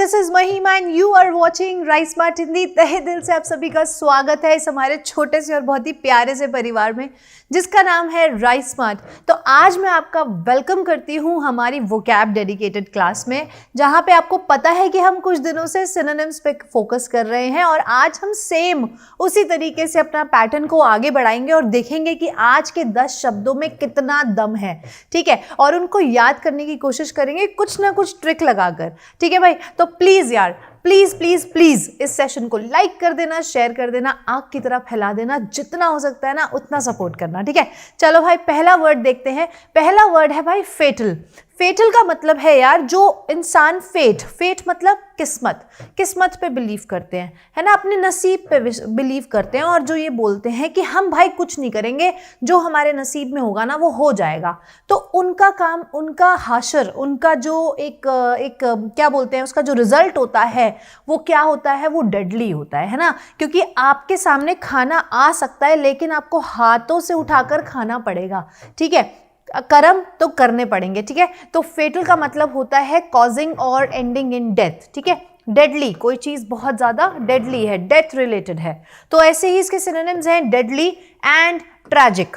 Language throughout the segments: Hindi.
This is Mahima and you are watching rice smart Hindi. तहे दिल से आप सभी का स्वागत है इस हमारे छोटे से और बहुत ही प्यारे से परिवार में जिसका नाम है राइस स्मार्ट। तो आज मैं आपका वेलकम करती हूँ हमारी वोकैब डेडिकेटेड क्लास में, जहाँ पे आपको पता है कि हम कुछ दिनों से सिनोनिम्स पे फोकस कर रहे हैं और आज हम सेम उसी तरीके से अपना पैटर्न को आगे बढ़ाएंगे और देखेंगे कि आज के 10 शब्दों में कितना दम है, ठीक है, और उनको याद करने की कोशिश करेंगे कुछ ना कुछ ट्रिक लगाकर, ठीक है भाई। तो प्लीज यार, प्लीज प्लीज प्लीज इस सेशन को लाइक कर देना, शेयर कर देना, आग की तरह फैला देना, जितना हो सकता है ना उतना सपोर्ट करना, ठीक है। चलो भाई पहला वर्ड देखते हैं। पहला वर्ड है भाई फेटल। फेटल का मतलब है यार जो इंसान फेट मतलब किस्मत पे बिलीव करते हैं, है ना, अपने नसीब पे बिलीव करते हैं और जो ये बोलते हैं कि हम भाई कुछ नहीं करेंगे, जो हमारे नसीब में होगा ना वो हो जाएगा। तो उनका काम, उनका हाशर, उनका जो एक क्या बोलते हैं, उसका जो रिजल्ट होता है वो क्या होता है, वो डेडली होता है ना, क्योंकि आपके सामने खाना आ सकता है लेकिन आपको हाथों से उठाकर खाना पड़ेगा, ठीक है, कर्म तो करने पड़ेंगे, ठीक है। तो फेटल का मतलब होता है कॉजिंग और एंडिंग इन डेथ, ठीक है। डेडली, कोई चीज बहुत ज्यादा डेडली है, डेथ रिलेटेड है, तो ऐसे ही इसके सिनोनिम्स हैं डेडली एंड ट्रैजिक,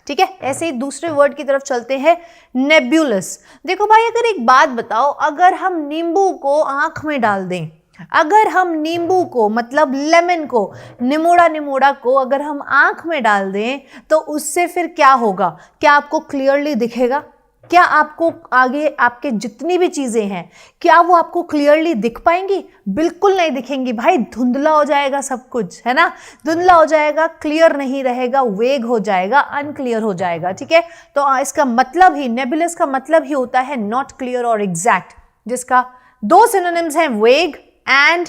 ठीक है। ऐसे ही दूसरे वर्ड की तरफ चलते हैं, नेब्यूलस। देखो भाई अगर एक बात बताओ, अगर हम नींबू को आंख में डाल दें, अगर हम नींबू को मतलब लेमन को, निमोड़ा को अगर हम आंख में डाल दें तो उससे फिर क्या होगा? क्या आपको क्लियरली दिखेगा? क्या आपको आगे आपके जितनी भी चीजें हैं क्या वो आपको क्लियरली दिख पाएंगी? बिल्कुल नहीं दिखेंगी भाई, धुंधला हो जाएगा सब कुछ, है ना, धुंधला हो जाएगा, क्लियर नहीं रहेगा, वेग हो जाएगा, अनक्लियर हो जाएगा, ठीक है। तो इसका मतलब ही, नेबुलस का मतलब ही होता है नॉट क्लियर और एग्जैक्ट, जिसका दो सिनोनिम्स हैं, वेग and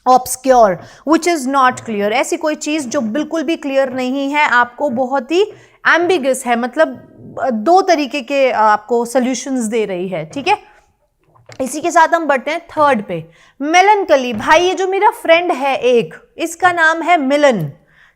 obscure, which is not clear. ऐसी कोई चीज जो बिल्कुल भी क्लियर नहीं है, आपको बहुत ही एम्बिगस है, मतलब दो तरीके के आपको सॉल्यूशंस दे रही है, ठीक है। इसी के साथ हम बढ़ते हैं थर्ड पे, मेलनकली। भाई ये जो मेरा फ्रेंड है एक, इसका नाम है मिलन,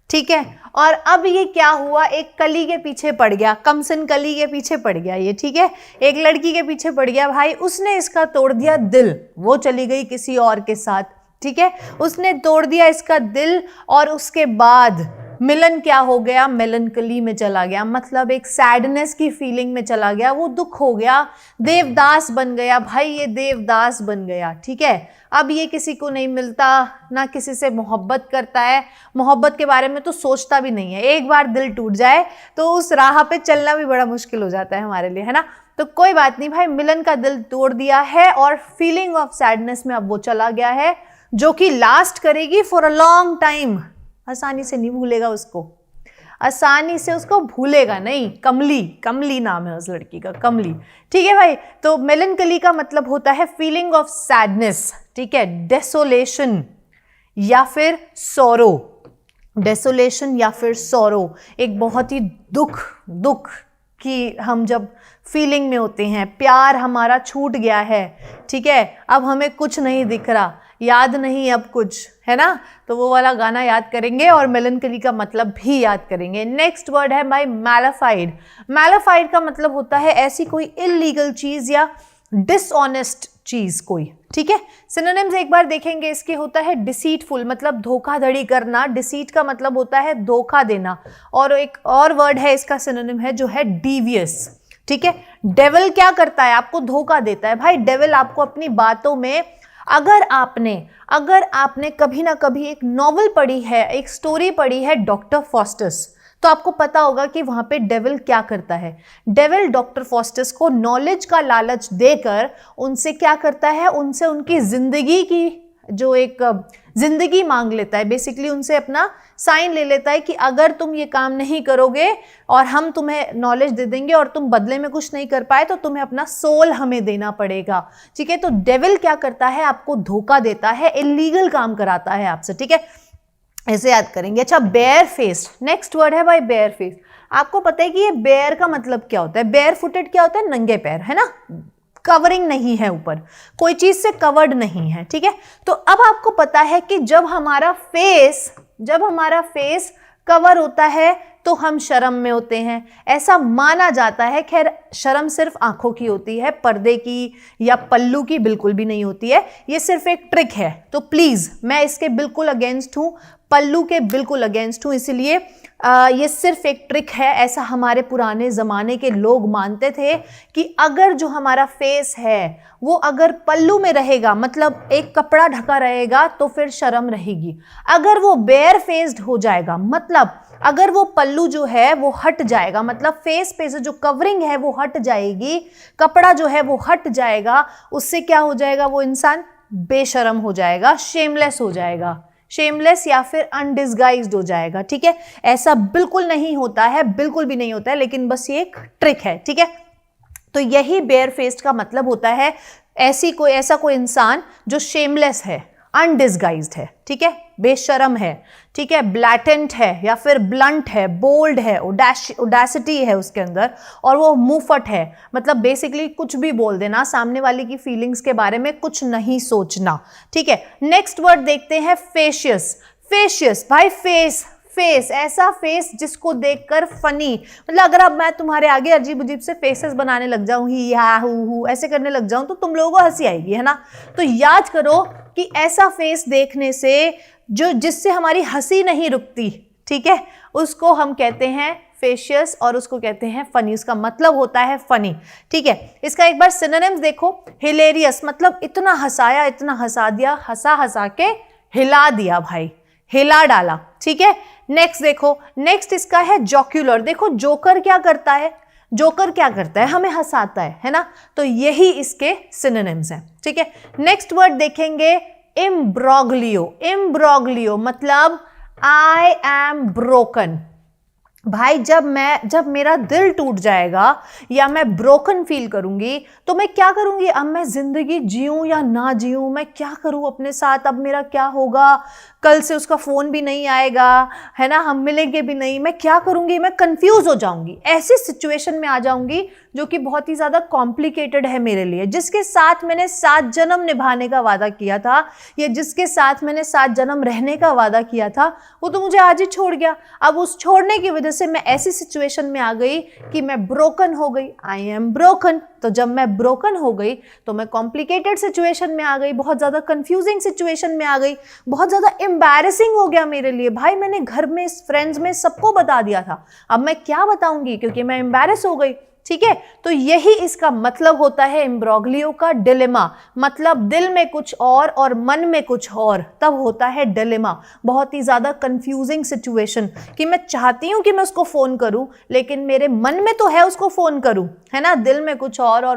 ठीक है, और अब ये क्या हुआ, एक कली के पीछे पड़ गया, कमसन कली के पीछे पड़ गया ये, ठीक है, एक लड़की के पीछे पड़ गया भाई, उसने इसका तोड़ दिया दिल, वो चली गई किसी और के साथ, ठीक है, उसने तोड़ दिया इसका दिल और उसके बाद मिलन क्या हो गया, मेलनकली में चला गया, मतलब एक सैडनेस की फीलिंग में चला गया, वो दुख हो गया, देवदास बन गया भाई, ये देवदास बन गया, ठीक है। अब ये किसी को नहीं मिलता, ना किसी से मोहब्बत करता है, मोहब्बत के बारे में तो सोचता भी नहीं है, एक बार दिल टूट जाए तो उस राह पे चलना भी बड़ा मुश्किल हो जाता है हमारे लिए, है ना। तो कोई बात नहीं भाई, मिलन का दिल तोड़ दिया है और फीलिंग ऑफ सैडनेस में अब वो चला गया है, जो कि लास्ट करेगी फॉर अ लॉन्ग टाइम। आसानी से नहीं भूलेगा उसको, आसानी से उसको भूलेगा नहीं। कमली नाम है उस लड़की का, कमली, ठीक है भाई। तो मेलनकली का मतलब होता है फीलिंग ऑफ सैडनेस, ठीक है, डेसोलेशन या फिर सोरो, डेसोलेशन या फिर सोरो, एक बहुत ही दुख कि हम जब फीलिंग में होते हैं, प्यार हमारा छूट गया है, ठीक है, अब हमें कुछ नहीं दिख रहा, याद नहीं अब कुछ, है ना, तो वो वाला गाना याद करेंगे और मेलनकली का मतलब भी याद करेंगे। नेक्स्ट वर्ड है भाई मैलाफाइड। मैलाफाइड का मतलब होता है ऐसी कोई इलीगल चीज या डिसऑनेस्ट चीज कोई, ठीक है। सिनोनिम्स एक बार देखेंगे इसके, होता है डिसीटफुल, मतलब धोखाधड़ी करना, डिसीट का मतलब होता है धोखा देना, और एक और वर्ड है इसका सिनोनिम है जो है डीवियस, ठीक है। डेविल क्या करता है, आपको धोखा देता है भाई, डेविल आपको अपनी बातों में, अगर आपने कभी ना कभी एक नॉवल पढ़ी है, एक स्टोरी पढ़ी है डॉक्टर फॉस्टर्स, तो आपको पता होगा कि वहां पे डेविल क्या करता है। डेविल डॉक्टर फॉस्टर्स को नॉलेज का लालच देकर उनसे क्या करता है, उनसे उनकी जिंदगी की जो एक जिंदगी मांग लेता है, बेसिकली उनसे अपना साइन ले लेता है कि अगर तुम ये काम नहीं करोगे और हम तुम्हें नॉलेज दे देंगे और तुम बदले में कुछ नहीं कर पाए तो तुम्हें अपना सोल हमें देना पड़ेगा, ठीक है। तो डेविल क्या करता है, आपको धोखा देता है, इलीगल काम कराता है आपसे, ठीक है, ऐसे याद करेंगे। अच्छा, बेयर फेस, नेक्स्ट वर्ड है भाई बेयर फेस। आपको पता है कि ये बेयर का मतलब क्या होता है, बेयर फुटेड क्या होता है, नंगे पैर, है ना, कवरिंग नहीं है, ऊपर कोई चीज से कवर्ड नहीं है, ठीक है। तो अब आपको पता है कि जब हमारा फेस कवर होता है तो हम शर्म में होते हैं, ऐसा माना जाता है। खैर शर्म सिर्फ आंखों की होती है, पर्दे की या पल्लू की बिल्कुल भी नहीं होती है, ये सिर्फ एक ट्रिक है। तो प्लीज मैं इसके बिल्कुल अगेंस्ट हूं, पल्लू के बिल्कुल अगेंस्ट हूं, इसलिए ये सिर्फ एक ट्रिक है। ऐसा हमारे पुराने ज़माने के लोग मानते थे कि अगर जो हमारा फेस है वो अगर पल्लू में रहेगा, मतलब एक कपड़ा ढका रहेगा, तो फिर शर्म रहेगी। अगर वो बेयर फेस्ड हो जाएगा, मतलब अगर वो पल्लू जो है वो हट जाएगा, मतलब फेस पे से जो कवरिंग है वो हट जाएगी, कपड़ा जो है वो हट जाएगा, उससे क्या हो जाएगा, वो इंसान बेशर्म हो जाएगा, शेमलेस हो जाएगा, शेमलेस या फिर अनडिस्गाइज्ड हो जाएगा। ठीक है, ऐसा बिल्कुल नहीं होता है, बिल्कुल भी नहीं होता है, लेकिन बस ये एक ट्रिक है। ठीक है, तो यही बेयर फेस्ड का मतलब होता है, ऐसा कोई इंसान जो शेमलेस है, अनडिस्गाइज्ड है, ठीक है, बेशरम है, ठीक है, ब्लैटेंट है या फिर ब्लंट है, बोल्ड है, ओडेसिटी है उसके अंदर, और वो मुंहफट है, मतलब बेसिकली कुछ भी बोल देना, सामने वाले की फीलिंग्स के बारे में कुछ नहीं सोचना। ठीक है, नेक्स्ट वर्ड देखते हैं फेशियस। फेशियस भाई फेस, फेस ऐसा फेस जिसको देखकर फनी, मतलब अगर अब मैं तुम्हारे आगे अजीब अजीब से फेसेस बनाने लग जाऊं, ही हा हु ऐसे करने लग जाऊं, तो तुम लोगों को हंसी आएगी, है ना। तो याद करो कि ऐसा फेस देखने से जो जिससे हमारी हंसी नहीं रुकती, ठीक है, उसको हम कहते हैं फेशियस और उसको कहते हैं फनी, उसका मतलब होता है फनी। ठीक है, इसका एक बार सिनोनिम्स देखो। हिलेरियस मतलब इतना हंसाया, इतना हंसा दिया, हंसा हंसा के हिला दिया भाई, हिला डाला। ठीक है, नेक्स्ट देखो, नेक्स्ट इसका है जोक्यूलर। देखो जोकर क्या करता है, जोकर क्या करता है, हमें हंसाता है ना, तो यही इसके सिनोनिम्स हैं। ठीक है, नेक्स्ट वर्ड देखेंगे इम्ब्रोग्लियो। इम्ब्रोग्लियो मतलब आई एम ब्रोकन। भाई जब मेरा दिल टूट जाएगा या मैं ब्रोकन फील करूंगी, तो मैं क्या करूंगी, अब मैं जिंदगी जीऊं या ना जीऊं, मैं क्या करूं अपने साथ, अब मेरा क्या होगा, कल से उसका फोन भी नहीं आएगा, है ना, हम मिलेंगे भी नहीं, मैं क्या करूंगी, मैं कंफ्यूज हो जाऊंगी, ऐसी सिचुएशन में आ जाऊंगी जो कि बहुत ही ज्यादा कॉम्प्लिकेटेड है मेरे लिए। जिसके साथ मैंने 7 जन्म निभाने का वादा किया था, या जिसके साथ मैंने 7 जन्म रहने का वादा किया था, वो तो मुझे आज ही छोड़ गया। अब उस छोड़ने की वजह से मैं ऐसी सिचुएशन में आ गई कि मैं ब्रोकन हो गई, आई एम ब्रोकन। तो जब मैं ब्रोकन हो गई तो मैं कॉम्प्लिकेटेड सिचुएशन में आ गई, बहुत ज़्यादा कंफ्यूजिंग सिचुएशन में आ गई, बहुत ज़्यादा एम्बैरेसिंग हो गया मेरे लिए। भाई मैंने घर में, फ्रेंड्स में सबको बता दिया था, अब मैं क्या बताऊंगी, क्योंकि मैं एम्बैरेस हो गई। ठीक है, तो यही इसका मतलब होता है इम्ब्रोग्लियो का, डिलेमा, मतलब दिल में कुछ और मन में कुछ और, तब होता है डिलेमा, बहुत ही ज्यादा कंफ्यूजिंग सिचुएशन कि मैं चाहती हूं कि मैं उसको फोन करूं, लेकिन मेरे मन में तो है उसको फोन करूं, है ना, दिल में कुछ और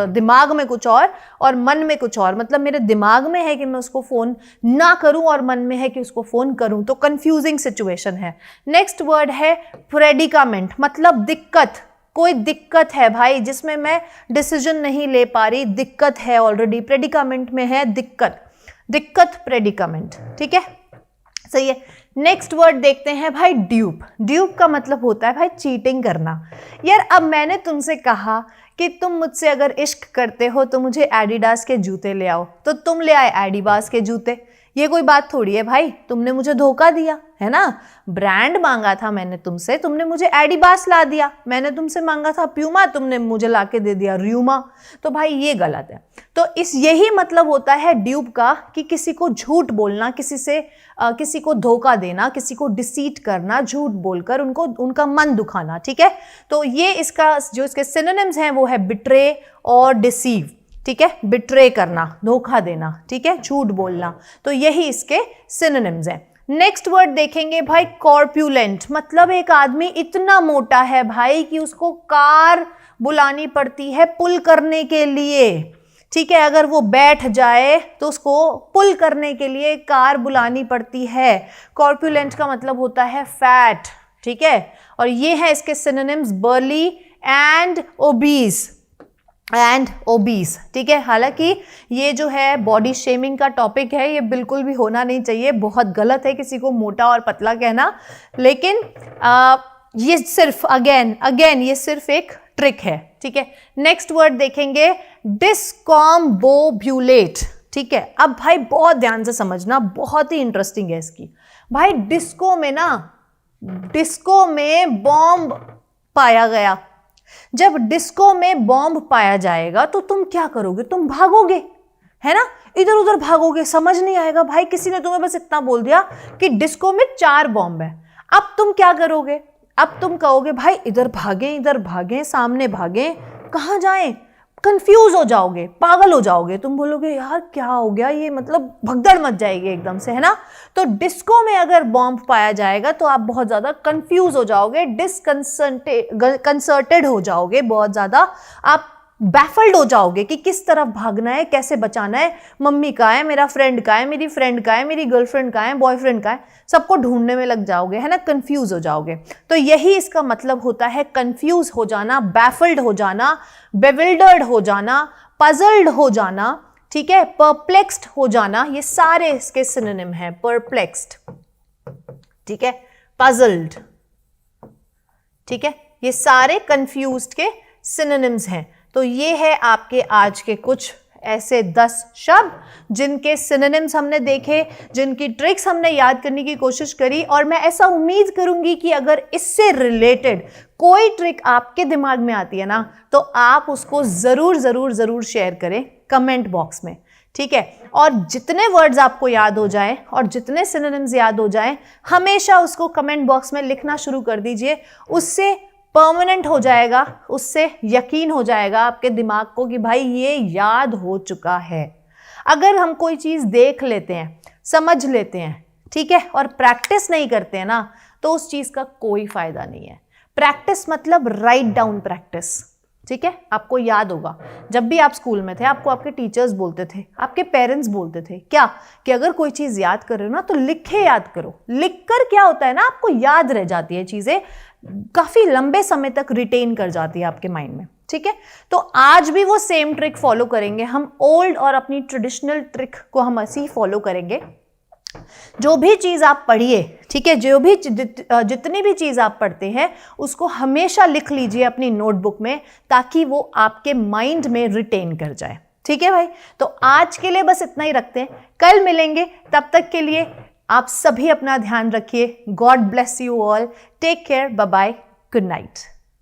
दिमाग में कुछ और मन में कुछ और, मतलब मेरे दिमाग में है कि मैं उसको फोन ना करूं और मन में है कि उसको फोन करूं, तो कंफ्यूजिंग सिचुएशन है। नेक्स्ट वर्ड है प्रेडिकामेंट, मतलब दिक्कत, कोई दिक्कत है भाई जिसमें मैं डिसीजन नहीं ले पा रही, दिक्कत है ऑलरेडी, प्रेडिकामेंट में है दिक्कत, दिक्कत प्रेडिकामेंट। ठीक है, सही है। नेक्स्ट वर्ड देखते हैं भाई ड्यूप। ड्यूप का मतलब होता है भाई चीटिंग करना। यार अब मैंने तुमसे कहा कि तुम मुझसे अगर इश्क करते हो तो मुझे एडिडास के जूते ले आओ, तो तुम ले आए एडिबास के जूते, ये कोई बात थोड़ी है भाई, तुमने मुझे धोखा दिया, है ना। ब्रांड मांगा था मैंने तुमसे, तुमने मुझे एडिबास ला दिया, मैंने तुमसे मांगा था प्यूमा, तुमने मुझे लाके दे दिया र्यूमा, तो भाई ये गलत है। तो यही मतलब होता है ड्यूप का, कि किसी को झूठ बोलना, किसी को धोखा देना, किसी को डिसीट करना, झूठ बोलकर उनका मन दुखाना। ठीक है, तो ये इसका जो इसके सिनोनिम्स हैं वो है बिट्रे और डिसीव। ठीक है, बिट्रे करना, धोखा देना, ठीक है, झूठ बोलना, तो यही इसके सिनोनिम्स हैं। नेक्स्ट वर्ड देखेंगे भाई कॉर्पुलेंट, मतलब एक आदमी इतना मोटा है भाई कि उसको कार बुलानी पड़ती है पुल करने के लिए। ठीक है, अगर वो बैठ जाए तो उसको पुल करने के लिए कार बुलानी पड़ती है। कॉर्पुलेंट का मतलब होता है फैट। ठीक है, और ये है इसके synonyms barley and obese and obese. ठीक है, हालांकि ये जो है बॉडी शेमिंग का टॉपिक है, ये बिल्कुल भी होना नहीं चाहिए, बहुत गलत है किसी को मोटा और पतला कहना, लेकिन ये सिर्फ अगेन ये सिर्फ एक ट्रिक है। ठीक है, नेक्स्ट वर्ड देखेंगे डिस्कॉम्बोब्यूलेट। ठीक है, अब भाई बहुत ध्यान से समझना, बहुत ही इंटरेस्टिंग है इसकी। भाई डिस्को में ना डिस्को में बॉम्ब पाया गया। जब डिस्को में बॉम्ब पाया जाएगा तो तुम क्या करोगे? तुम भागोगे, है ना, इधर उधर भागोगे, समझ नहीं आएगा भाई। किसी ने तुम्हें बस इतना बोल दिया कि डिस्को में 4 बॉम्ब है, अब तुम क्या करोगे? अब तुम कहोगे भाई इधर भागें, सामने भागें, कहां जाएं? कंफ्यूज हो जाओगे, पागल हो जाओगे, तुम बोलोगे यार क्या हो गया ये, मतलब भगदड़ मच जाएगी एकदम से, है ना। तो डिस्को में अगर बॉम्ब पाया जाएगा तो आप बहुत ज्यादा कंफ्यूज हो जाओगे, डिसकंसर्टेड हो जाओगे, बहुत ज्यादा आप बैफल्ड हो जाओगे कि किस तरफ भागना है, कैसे बचाना है, मम्मी कहाँ है, मेरा फ्रेंड कहाँ है, मेरी फ्रेंड कहाँ है, मेरी गर्लफ्रेंड कहाँ है, बॉयफ्रेंड कहाँ है, सबको ढूंढने में लग जाओगे, है ना, कंफ्यूज हो जाओगे। तो यही इसका मतलब होता है कंफ्यूज हो जाना, बैफल्ड हो जाना, बेविल्डर्ड हो जाना, पजल्ड हो जाना, ठीक है, परप्लेक्स्ड हो जाना, ये सारे इसके सिनोनिम हैं। परप्लेक्स्ड, ठीक है, पजल्ड, ठीक है, ये सारे कंफ्यूज्ड के सिनोनिम्स हैं। तो ये है आपके आज के कुछ ऐसे 10 शब्द जिनके सिनोनिम्स हमने देखे, जिनकी ट्रिक्स हमने याद करने की कोशिश करी। और मैं ऐसा उम्मीद करूंगी कि अगर इससे रिलेटेड कोई ट्रिक आपके दिमाग में आती है ना, तो आप उसको जरूर जरूर जरूर शेयर करें कमेंट बॉक्स में, ठीक है। और जितने वर्ड्स आपको याद हो जाएं और जितने सिनोनिम्स याद हो जाएं, हमेशा उसको कमेंट बॉक्स में लिखना शुरू कर दीजिए। उससे परमानेंट हो जाएगा, उससे यकीन हो जाएगा आपके दिमाग को कि भाई ये याद हो चुका है। अगर हम कोई चीज़ देख लेते हैं, समझ लेते हैं, ठीक है, और प्रैक्टिस नहीं करते हैं ना, तो उस चीज़ का कोई फायदा नहीं है। प्रैक्टिस मतलब राइट डाउन प्रैक्टिस, ठीक है। आपको याद होगा जब भी आप स्कूल में थे, आपको आपके टीचर्स बोलते थे, आपके पेरेंट्स बोलते थे क्या, कि अगर कोई चीज़ याद कर रहे हो ना तो लिख के याद करो। लिख कर क्या होता है ना, आपको याद रह जाती है चीज़ें, काफी लंबे समय तक रिटेन कर जाती है आपके माइंड में, ठीक है। तो आज भी वो सेम ट्रिक फॉलो करेंगे हम, ओल्ड और अपनी ट्रेडिशनल ट्रिक को हम ऐसे ही फॉलो करेंगे। जो भी चीज आप पढ़िए, ठीक है, जो भी जितनी भी चीज आप पढ़ते हैं उसको हमेशा लिख लीजिए अपनी नोटबुक में, ताकि वो आपके माइंड में रिटेन कर जाए, ठीक है भाई। तो आज के लिए बस इतना ही रखते हैं, कल मिलेंगे, तब तक के लिए आप सभी अपना ध्यान रखिए। God bless you all, take care, bye bye, good night.